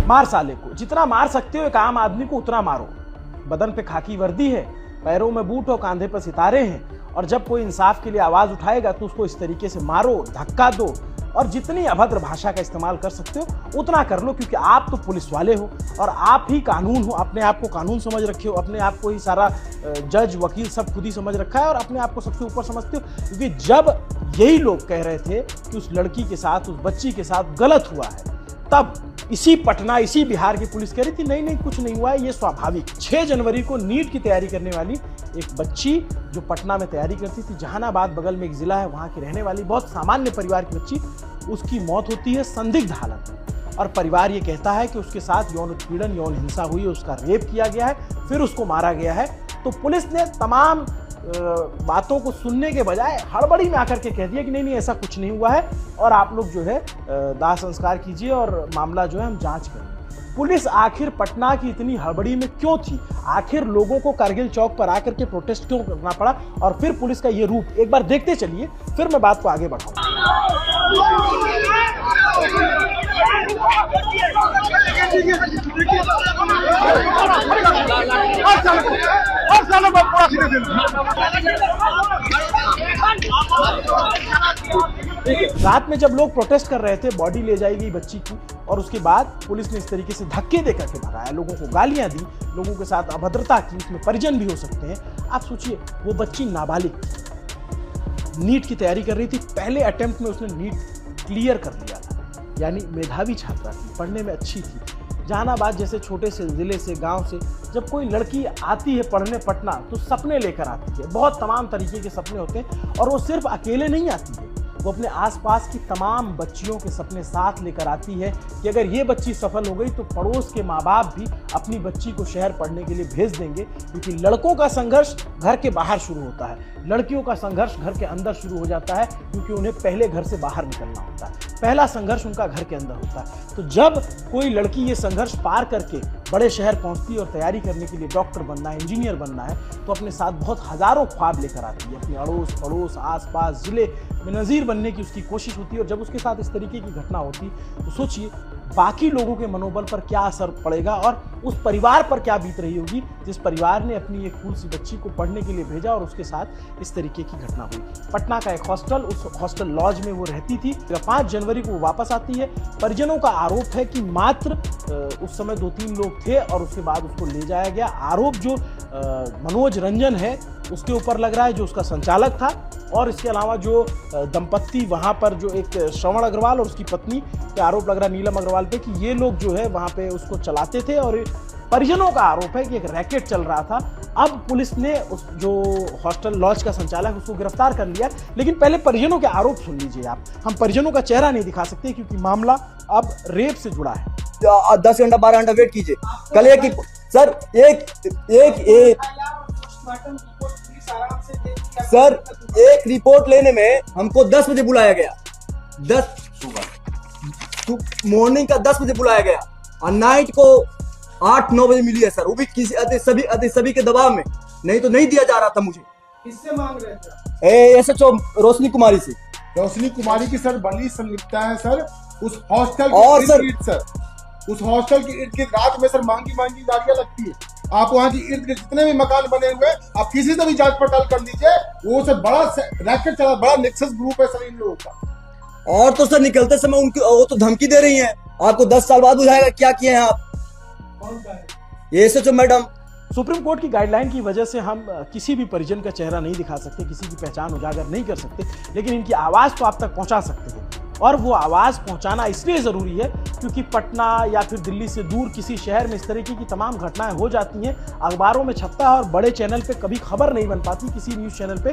मार साले को, जितना मार सकते हो एक आम आदमी को उतना मारो। बदन पे खाकी वर्दी है, पैरों में बूट और कांधे पर सितारे हैं, और जब कोई इंसाफ के लिए आवाज उठाएगा तो उसको इस तरीके से मारो, धक्का दो, और जितनी अभद्र भाषा का इस्तेमाल कर सकते हो उतना कर लो, क्योंकि आप तो पुलिस वाले हो और आप ही कानून हो। अपने आप को कानून समझ रखे हो, अपने आप को ही सारा जज वकील सब खुद ही समझ रखा है और अपने आप को सबसे ऊपर समझते हो। क्योंकि जब यही लोग कह रहे थे कि उस लड़की के साथ, उस बच्ची के साथ गलत हुआ है, तब इसी पटना, इसी बिहार की पुलिस कह रही थी नहीं नहीं कुछ नहीं हुआ है, ये स्वाभाविक। 6 जनवरी को नीट की तैयारी करने वाली एक बच्ची जो पटना में तैयारी करती थी, जहानाबाद बगल में एक जिला है, वहां की रहने वाली बहुत सामान्य परिवार की बच्ची, उसकी मौत होती है संदिग्ध हालत में। और परिवार ये कहता है कि उसके साथ यौन उत्पीड़न, यौन हिंसा हुई है, उसका रेप किया गया है, फिर उसको मारा गया है। तो पुलिस ने तमाम बातों को सुनने के बजाय हड़बड़ी में आकर के कह दिया कि नहीं नहीं ऐसा कुछ नहीं हुआ है, और आप लोग जो है दाह संस्कार कीजिए और मामला जो है हम जांच करेंगे। पुलिस आखिर पटना की इतनी हड़बड़ी में क्यों थी? आखिर लोगों को कारगिल चौक पर आकर के प्रोटेस्ट क्यों करना पड़ा? और फिर पुलिस का ये रूप एक बार देखते चलिए, फिर मैं बात को आगे बढ़ाऊंगा। रात में जब लोग प्रोटेस्ट कर रहे थे, बॉडी ले जाई गई बच्ची की, और उसके बाद पुलिस ने इस तरीके से धक्के देकर के भगाया, लोगों को गालियां दी, लोगों के साथ अभद्रता की, उसमें परिजन भी हो सकते हैं। आप सोचिए, वो बच्ची नाबालिग थी, नीट की तैयारी कर रही थी, पहले अटेम्प्ट में उसने नीट क्लियर कर लिया था, यानी मेधावी छात्रा थी, पढ़ने में अच्छी थी। जहानाबाद जैसे छोटे से जिले से, गांव से जब कोई लड़की आती है पढ़ने पटना, तो सपने लेकर आती है, बहुत तमाम तरीके के सपने होते हैं, और वो सिर्फ अकेले नहीं आती है, वो अपने आसपास की तमाम बच्चियों के सपने साथ लेकर आती है कि अगर ये बच्ची सफल हो गई तो पड़ोस के माँ बाप भी अपनी बच्ची को शहर पढ़ने के लिए भेज देंगे। क्योंकि लड़कों का संघर्ष घर के बाहर शुरू होता है, लड़कियों का संघर्ष घर के अंदर शुरू हो जाता है, क्योंकि उन्हें पहले घर से बाहर निकलना होता है, पहला संघर्ष उनका घर के अंदर होता है। तो जब कोई लड़की ये संघर्ष पार करके बड़े शहर पहुंचती है और तैयारी करने के लिए डॉक्टर बनना है, इंजीनियर बनना है, तो अपने साथ बहुत हजारों ख्वाब लेकर आती है, अपने अड़ोस पड़ोस आसपास जिले में नज़ीर बनने की उसकी कोशिश होती है। और जब उसके साथ इस तरीके की घटना होती तो सोचिए बाकी लोगों के मनोबल पर क्या असर पड़ेगा और उस परिवार पर क्या बीत रही होगी जिस परिवार ने अपनी एक फूल सी बच्ची को पढ़ने के लिए भेजा और उसके साथ इस तरीके की घटना हुई। पटना का एक हॉस्टल, उस हॉस्टल लॉज में वो रहती थी। 5 जनवरी को वो वापस आती है। परिजनों का आरोप है कि मात्र उस समय 2-3 लोग थे और उसके बाद उसको ले जाया गया। आरोप जो मनोज रंजन है उसके ऊपर लग रहा है, जो उसका संचालक था, और इसके अलावा जो दंपत्ति वहाँ पर जो एक श्रवण अग्रवाल और उसकी पत्नी पे आरोप लग रहा है नीलम अग्रवाल पे कि ये लोग जो है वहाँ पे उसको चलाते थे। और परिजनों का आरोप है कि एक रैकेट चल रहा था। अब पुलिस ने उस जो हॉस्टल लॉज का संचालक उसको गिरफ्तार कर लिया। लेकिन पहले परिजनों के आरोप सुन लीजिए आप। हम परिजनों का चेहरा नहीं दिखा सकते क्योंकि मामला अब रेप से जुड़ा है। 10 घंटा 12 घंटा वेट कीजिए। कल एक सर एक रिपोर्ट लेने में हमको 10 बजे बुलाया गया। 10 मॉर्निंग का 10 बजे बुलाया गया और नाइट को 8-9 बजे मिली है सर। वो भी किसी सभी के दबाव में, नहीं तो नहीं दिया जा रहा था मुझे। किससे मांग रहे थे? SHO रोशनी कुमारी से। रोशनी कुमारी की सर बड़ी संलिप्तता है सर उस हॉस्टल और सर उस हॉस्टल की इर्द गिर्द रात में सर मांगी गाड़ियां लगती है। आप वहाँ की इर्द गिर्द जितने भी मकान बने हुए आप किसी से भी जांच पड़ताल कर लीजिए। वो सर बड़ा रैकेट चला, बड़ा नेक्सस ग्रुप है सर इन लोगों का। और तो सर निकलते समय उनकी वो तो धमकी दे रही हैं, आपको 10 साल बाद बुझाएगा क्या किए हैं आप। कौन सा है? ये SHO मैडम। सुप्रीम कोर्ट की गाइडलाइन की वजह से हम किसी भी परिजन का चेहरा नहीं दिखा सकते, किसी की पहचान उजागर नहीं कर सकते, लेकिन इनकी आवाज़ तो आप तक पहुंचा सकते हैं। और वो आवाज़ पहुंचाना इसलिए ज़रूरी है क्योंकि पटना या फिर दिल्ली से दूर किसी शहर में इस तरीके की तमाम घटनाएं हो जाती हैं, अखबारों में छपता है और बड़े चैनल पे कभी खबर नहीं बन पाती, किसी न्यूज़ चैनल पे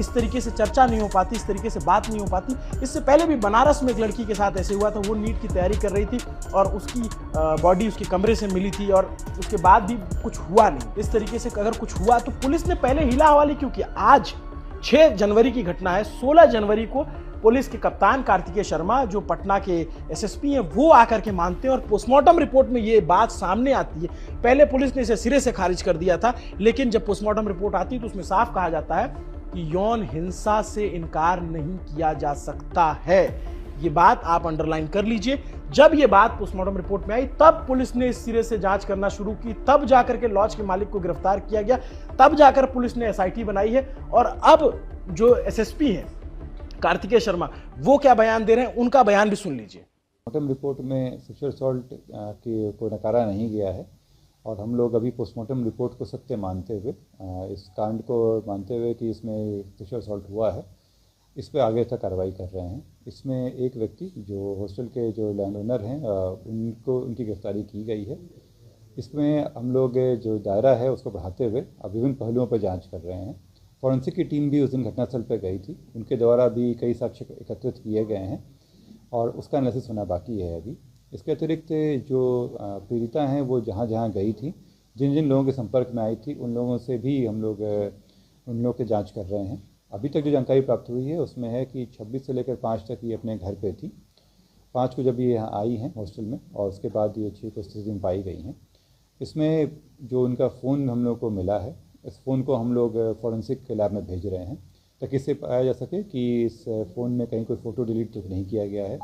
इस तरीके से चर्चा नहीं हो पाती, इस तरीके से बात नहीं हो पाती। इससे पहले भी बनारस में एक लड़की के साथ ऐसे हुआ था। वो नीट की तैयारी कर रही थी और उसकी बॉडी उसके कमरे से मिली थी और उसके बाद भी कुछ हुआ नहीं। इस तरीके से अगर कुछ हुआ तो पुलिस ने पहले हिला हवाली क्यों किया? आज 6 जनवरी की घटना है। 16 जनवरी को पुलिस के कप्तान कार्तिकेय शर्मा जो पटना के SSP हैं वो आकर के मानते हैं और पोस्टमार्टम रिपोर्ट में ये बात सामने आती है। पहले पुलिस ने इसे सिरे से खारिज कर दिया था, लेकिन जब पोस्टमार्टम रिपोर्ट आती है तो उसमें साफ कहा जाता है कि यौन हिंसा से इनकार नहीं किया जा सकता है। ये बात आप अंडरलाइन कर लीजिए। जब ये बात पोस्टमार्टम रिपोर्ट में आई तब पुलिस ने इस सिरे से जांच करना शुरू की, तब जाकर के लॉज के मालिक को गिरफ्तार किया गया, तब जाकर पुलिस ने एसआईटी बनाई है। और अब जो एसएसपी हैं कार्तिकेय शर्मा, वो क्या बयान दे रहे हैं, उनका बयान भी सुन लीजिए। पोस्टमार्टम रिपोर्ट में सेक्सुअल असॉल्ट को नकारा नहीं गया है और हम लोग अभी पोस्टमार्टम रिपोर्ट को सत्य मानते हुए, इस कांड को मानते हुए कि इसमें सेक्सुअल असॉल्ट हुआ है, इस पर आगे तक कार्रवाई कर रहे हैं। इसमें एक व्यक्ति जो हॉस्टल के जो लैंड ओनर हैं उनकी गिरफ्तारी की गई है। इसमें हम लोग जो दायरा है उसको बढ़ाते हुए अब विभिन्न पहलुओं पर जांच कर रहे हैं। फॉरेंसिक की टीम भी उस दिन घटनास्थल पर गई थी, उनके द्वारा भी कई साक्ष्य एकत्रित किए गए हैं और उसका एनालिसिस होना बाकी है अभी। इसके अतिरिक्त जो पीड़िता हैं वो जहाँ जहाँ गई थी, जिन जिन लोगों के संपर्क में आई थी, उन लोगों से भी हम लोग उन लोगों की जांच कर रहे हैं। अभी तक जो जानकारी प्राप्त हुई है उसमें है कि 26 से लेकर 5 तक ये अपने घर पे थी। 5 को जब ये यहाँ आई हैं हॉस्टल में और उसके बाद ये 6 को स्थिति में पाई गई हैं। इसमें जो उनका फ़ोन हम लोग को मिला है, इस फ़ोन को हम लोग फॉरेंसिक लैब में भेज रहे हैं ताकि इससे पाया जा सके कि इस फ़ोन में कहीं कोई फ़ोटो डिलीट तो नहीं किया गया है,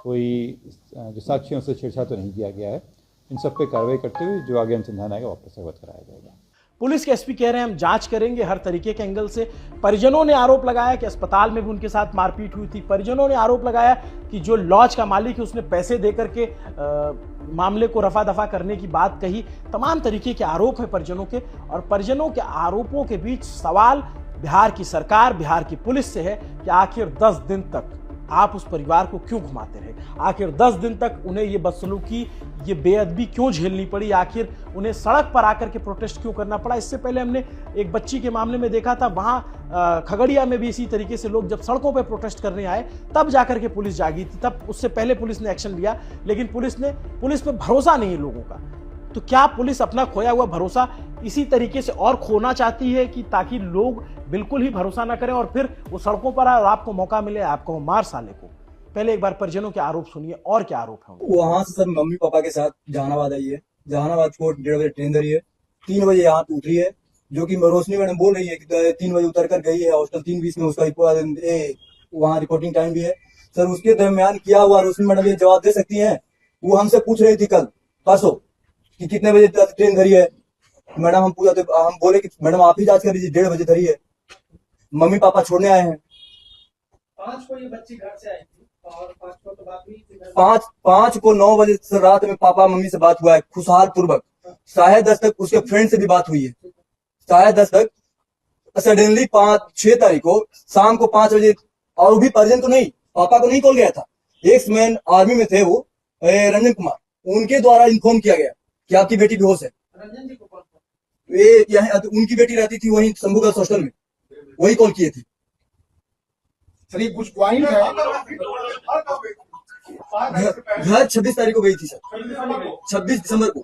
कोई जो साक्ष्यों से छेड़छाड़ तो नहीं किया गया है। इन सब पे कार्रवाई करते हुए जो आगे अनुसंधान आएगा वापस अवगत कराया जाएगा। पुलिस के एसपी कह रहे हैं हम जांच करेंगे हर तरीके के एंगल से। परिजनों ने आरोप लगाया कि अस्पताल में भी उनके साथ मारपीट हुई थी। परिजनों ने आरोप लगाया कि जो लॉज का मालिक है उसने पैसे देकर के मामले को रफा दफा करने की बात कही। तमाम तरीके के आरोप है परिजनों के, और परिजनों के आरोपों के बीच सवाल बिहार की सरकार, बिहार की पुलिस से है कि आखिर 10 दिन तक आप उस परिवार को क्यों घुमाते रहे, आखिर 10 दिन तक उन्हें ये बदसलूकी, ये बेअदबी क्यों झेलनी पड़ी, आखिर उन्हें सड़क पर आकर के प्रोटेस्ट क्यों करना पड़ा। इससे पहले हमने एक बच्ची के मामले में देखा था, वहां खगड़िया में भी इसी तरीके से लोग जब सड़कों पर प्रोटेस्ट करने आए तब जाकर के पुलिस जागी थी। तब उससे पहले पुलिस ने एक्शन लिया, लेकिन पुलिस पे भरोसा नहीं है लोगों का। तो क्या पुलिस अपना खोया हुआ भरोसा इसी तरीके से और खोना चाहती है कि ताकि लोग बिल्कुल ही भरोसा ना करें और फिर वो सड़कों पर आए और आपको मौका मिले, आपको मार साले को। पहले एक बार परिजनों के आरोप सुनिए और क्या आरोप है। वहां से सर मम्मी पापा के साथ जहानाबाद आई है, जहानाबाद को 1:30 बजे ट्रेन धरी है, 3 बजे यहाँ पे उतरी है, जो कि रोशनी मैडम बोल रही है कि 3 बजे उतर कर गई है हॉस्टल 3:20 में, उसका वहाँ रिपोर्टिंग टाइम भी है। सर उसके दरमियान क्या हुआ रोशनी मैडम ये जवाब दे सकती है। वो हमसे पूछ रही थी कल परसों कि कितने बजे ट्रेन धरी है। मैडम हम बोले कि मैडम आप ही जांच कर लीजिए, 1:30 बजे धरी है, मम्मी पापा छोड़ने आए हैं। 5 को ये बच्ची घर से आई थी और 5 को तो बात हुई थी। 5 को 9 बजे से रात में पापा मम्मी से बात हुआ है खुशहाल पूर्वक। 10:30 तक उसके फ्रेंड से भी बात हुई है, 10:30 तक। सडनली 6 तारीख को शाम को 5 बजे, और वो भी परिजन को नहीं, पापा को नहीं कॉल गया था, एक्समैन आर्मी में थे वो रंजन कुमार, उनके द्वारा इन्फॉर्म किया गया कि आपकी बेटी बेहोश है। रंजन जी को कॉल ये यहाँ उनकी बेटी रहती थी वहीं शंभू गर्ल्स हॉस्टल में, वही कॉल किए थे। सर ये कुछ पॉइंट है। घर 26 तारीख को गई थी सर, 26 दिसंबर को।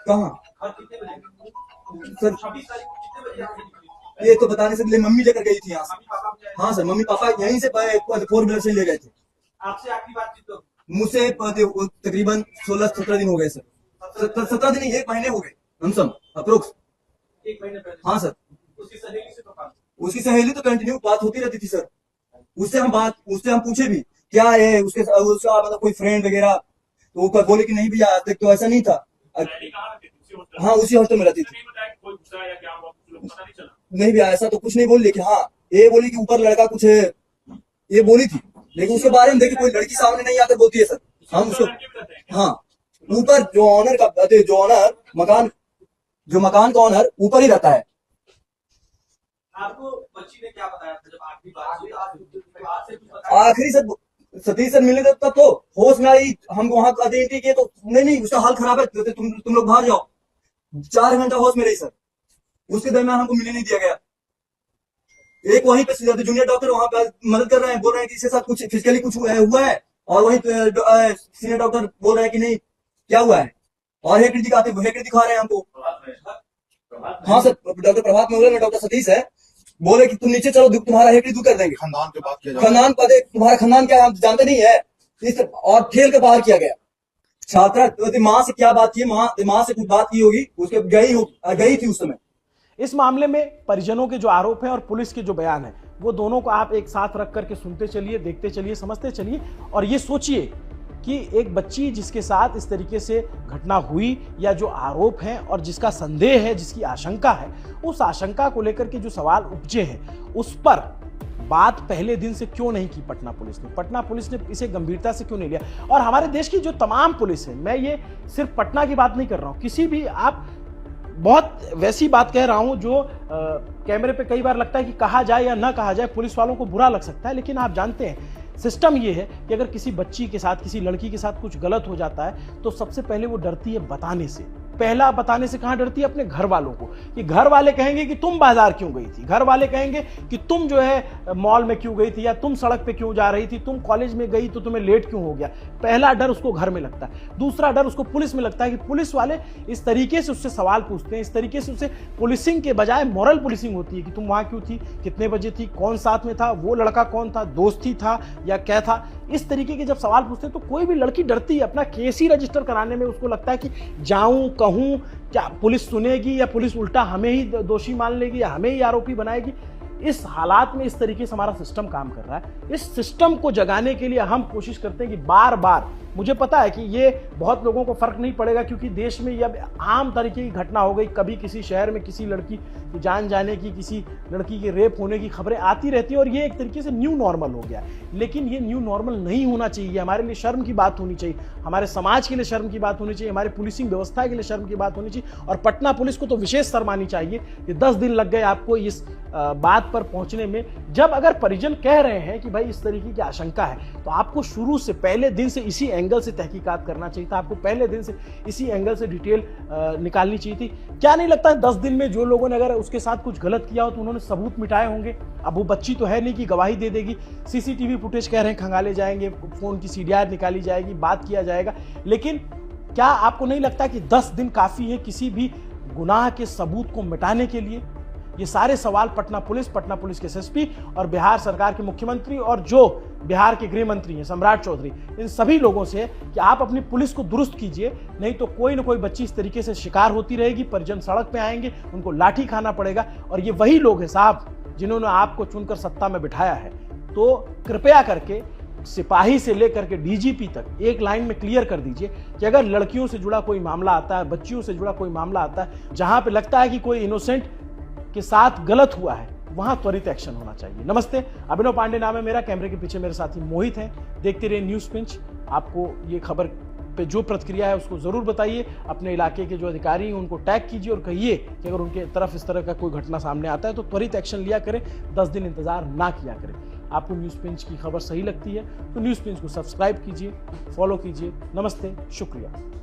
कहाँ सर ये तो बताने से पहले मम्मी लेकर गई थी यहाँ से। हाँ सर मम्मी पापा यहीं से 4 व्हीलर से ले गए थे। आपसे आखिरी बातचीत मुझसे तकरीबन 16-17 दिन हो गए सर, 17 दिन 1 महीने हो गए हमसम अप्रोक्स। 1 महीने पहले हाँ सर उसकी सहेली से तो बात, उसकी सहेली तो कंटिन्यू बात होती रहती थी सर। उससे हम पूछे भी क्या है उसका मतलब कोई फ्रेंड वगैरह, तो वो बोले कि नहीं भैया आज तक तो ऐसा नहीं था। हाँ उसी हॉस्टल में रहती थी। नहीं भैया ऐसा तो कुछ नहीं बोली, लेकिन हाँ ये बोली कि ऊपर लड़का कुछ है, ये बोली थी, लेकिन उसके बारे में देखिए कोई लड़की सामने नहीं आकर बोलती है सर। हम उसको हाँ ऊपर जो ऑनर मकान का ऑनर ऊपर ही रहता है। आपको बच्ची ने क्या बताया था जब आखिरी बात हुई? आखिरी सर सतीश सर मिले तब तो होश में आई, हम वहां एंट्री किए तो नहीं उसका हाल खराब है, तुम लोग बाहर जाओ। 4 घंटा होश में रही सर, उसके दरमियान हमको मिलने नहीं दिया गया। एक वहीं पे जूनियर डॉक्टर वहां पे मदद कर रहे हैं, बोल रहे हैं कि इसके साथ कुछ फिजिकली कुछ हुआ है, और वहीं सीनियर डॉक्टर बोल रहे हैं कि नहीं क्या हुआ है, और हेक्टर दिखा रहे हैं हमको। हाँ सर डॉक्टर प्रभात में डॉक्टर सतीश है, बोले कि तुम नीचे चलो तुम्हारा हेक्टर दूर कर देंगे। खानदान पे बात किया खानदान पदे तुम्हारा खानदान क्या है हम जानते नहीं है, और ठेल के बाहर किया गया। छात्रा माँ से क्या बात की, माँ से कुछ बात की होगी, उसके गई थी उस समय। इस मामले में परिजनों के जो आरोप हैं और पुलिस के जो बयान है, वो दोनों को आप एक साथ रख करके सुनते चलिए, देखते चलिए, समझते चलिए और ये सोचिए कि एक बच्ची जिसके साथ इस तरीके से घटना हुई या जो आरोप हैं और जिसका संदेह है, जिसकी आशंका है, उस आशंका को लेकर के जो सवाल उपजे हैं उस पर बात पहले दिन से क्यों नहीं की पटना पुलिस ने? पटना पुलिस ने इसे गंभीरता से क्यों नहीं लिया? और हमारे देश की जो तमाम पुलिस है, मैं ये सिर्फ पटना की बात नहीं कर रहा हूं, किसी भी, आप बहुत वैसी बात कह रहा हूं जो कैमरे पे कई बार लगता है कि कहा जाए या ना कहा जाए, पुलिस वालों को बुरा लग सकता है, लेकिन आप जानते हैं सिस्टम ये है कि अगर किसी बच्ची के साथ, किसी लड़की के साथ कुछ गलत हो जाता है तो सबसे पहले वो डरती है बताने से। पहला बताने से कहां डरती है? अपने घर वालों को, कि घर वाले कहेंगे कि तुम बाजार क्यों गई थी, घर वाले कहेंगे कि तुम जो है मॉल में क्यों गई थी, या तुम सड़क पे क्यों जा रही थी, तुम कॉलेज में गई तो तुम्हें लेट क्यों हो गया। पहला डर उसको घर में लगता है। दूसरा डर उसको पुलिस में लगता है कि पुलिस वाले इस तरीके से उससे सवाल पूछते हैं, इस तरीके से उससे पुलिसिंग के बजाय मॉरल पुलिसिंग होती है कि तुम वहां क्यों थी, कितने बजे थी, कौन साथ में था, वो लड़का कौन था, दोस्ती था या क्या था। इस तरीके के जब सवाल पूछते हैं तो कोई भी लड़की डरती है अपना केस ही रजिस्टर कराने में। उसको लगता है कि जाऊं, कहूं, क्या पुलिस सुनेगी या पुलिस उल्टा हमें ही दोषी मान लेगी या हमें ही आरोपी बनाएगी। इस हालात में इस तरीके से हमारा सिस्टम काम कर रहा है। इस सिस्टम को जगाने के लिए हम कोशिश करते हैं कि बार बार, मुझे पता है कि ये बहुत लोगों को फर्क नहीं पड़ेगा क्योंकि देश में ये अब आम तरीके की घटना हो गई। कभी किसी शहर में किसी लड़की की जान जाने की, किसी लड़की के रेप होने की खबरें आती रहती हैं और ये एक तरीके से न्यू नॉर्मल हो गया। लेकिन ये न्यू नॉर्मल नहीं होना चाहिए। हमारे लिए शर्म की बात होनी चाहिए, हमारे समाज के लिए शर्म की बात होनी चाहिए, हमारी पुलिसिंग व्यवस्था के लिए शर्म की बात होनी चाहिए। और पटना पुलिस को तो विशेष शर्मानी चाहिए कि 10 दिन लग गए आपको इस बात पर पहुंचने में। जब अगर परिजन कह रहे हैं कि भाई इस तरीके की आशंका है तो आपको शुरू से, पहले दिन से इसी एंगल से तहकीकात करना चाहिए था। आपको पहले दिन से इसी एंगल से डिटेल निकालनी चाहिए थी। क्या नहीं लगता है 10 दिन में जो लोगों ने अगर उसके साथ कुछ गलत किया हो तो उन्होंने सबूत मिटाए होंगे? अब वो बच्ची तो है नहीं कि गवाही दे देगी। सीसीटीवी फुटेज कह रहे हैं खंगाले जाएंगे, फोन की सीडीआर निकाली जाएगी, बात किया जाएगा। लेकिन क्या आपको नहीं लगता कि 10 दिन काफी है किसी भी गुनाह के सबूत को मिटाने के लिए? ये सारे सवाल पटना पुलिस के एसएसपी और बिहार सरकार के मुख्यमंत्री और जो बिहार के गृह मंत्री हैं सम्राट चौधरी, इन सभी लोगों से कि आप अपनी पुलिस को दुरुस्त कीजिए, नहीं तो कोई ना कोई बच्ची इस तरीके से शिकार होती रहेगी। परिजन सड़क पे आएंगे, उनको लाठी खाना पड़ेगा। और ये वही लोग हैं साहब जिन्होंने आपको चुनकर सत्ता में बिठाया है। तो कृपया करके सिपाही से लेकर के डीजीपी तक एक लाइन में क्लियर कर दीजिए कि अगर लड़कियों से जुड़ा कोई मामला आता है, बच्चियों से जुड़ा कोई मामला आता है, जहां पे लगता है कि कोई इनोसेंट के साथ गलत हुआ है, वहां त्वरित एक्शन होना चाहिए। नमस्ते, अभिनव पांडे नाम है मेरा। कैमरे के पीछे मेरे साथी मोहित हैं। देखते रहिए न्यूज़ पिंच। आपको ये खबर पे जो प्रतिक्रिया है उसको जरूर बताइए। अपने इलाके के जो अधिकारी हैं उनको टैग कीजिए और कहिए कि अगर उनके तरफ इस तरह का कोई घटना सामने आता है तो त्वरित एक्शन लिया करें, 10 दिन इंतजार ना किया करें। आपको न्यूज़ पिंच की खबर सही लगती है तो न्यूज़ पिंच को सब्सक्राइब कीजिए, फॉलो कीजिए। नमस्ते, शुक्रिया।